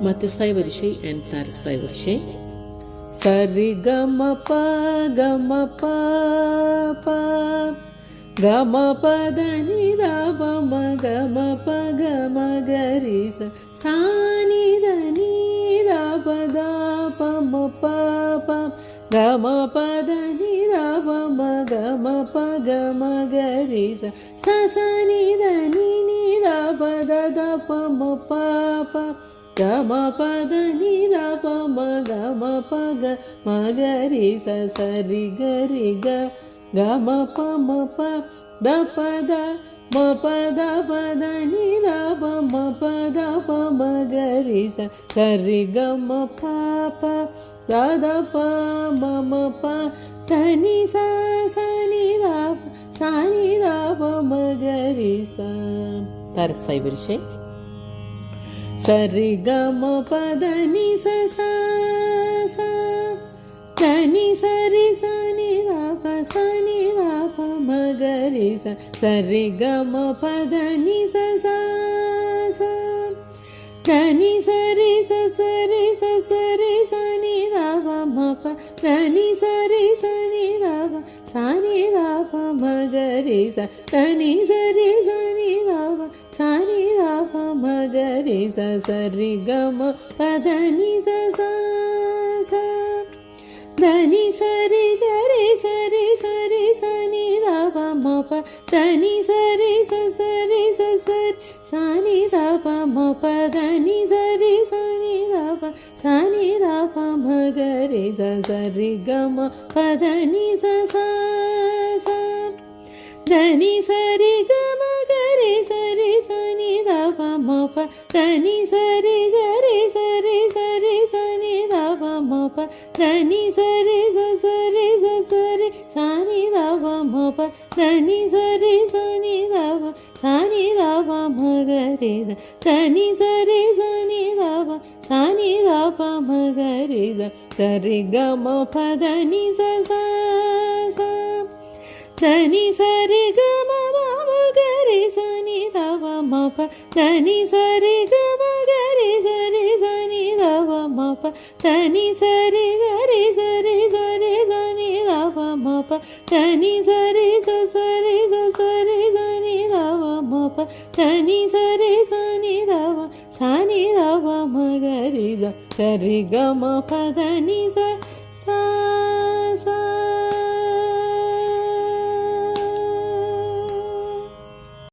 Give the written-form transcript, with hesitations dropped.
மத்தியஸ்தாய் வரிசை அண்ட் தாரஸ்தாய் வரிசை. சரி கம ப கம ப ப கம பத நித பம கம ப கம கரி சானித நீத பத பம ப ப கம பத நித பம கம ப கம கரி சனித நீத பத த பம ப ப கம பத நித பம கம ப க மகரி சரி கரி க கம பம ப த பத ம பத பத நித பம பத பம கரி சரி கம ப ப தத ப மம ப தனி சனி த பம கரி தாரஸ்தாய் வரிசை. சரி கம பத நி தனி சரி சனி த பம கரி சரி கம பத நி தனி சரி சரி சரி சனி த பம ப தனி சரி சனி த சனி த பம கரி தனி சரி சனி த சனி த பம கரி சரி கம பத நி தனி சரி கரி சரி சரி சனி த பம ப தனி சரி சரி சரி சனி த பம ப தனி சரி சனி த ப சனி த பம கரி சரி கம பத நி தனி சரி கம கரி சரி சனி த பம ப தனி சரி கரி சரி சரி சனி த பம ப தனி சரி சரி சரி சனி த பம ப தனி சரி சனி த சனி த பம கரி தனி சரி சனி த சனி த பம கரி சரி கம பத நி தனி சரி கம பம கரி சனி த பம ப தனி சரி கம கரி சரி சனி த பம ப தனி சரி கரி சரி சரி சனி த பம ப தனி சரி சரி சரி சனி த பம ப தனி சரி சனி த சனி த பம கரி சரி கம பத நி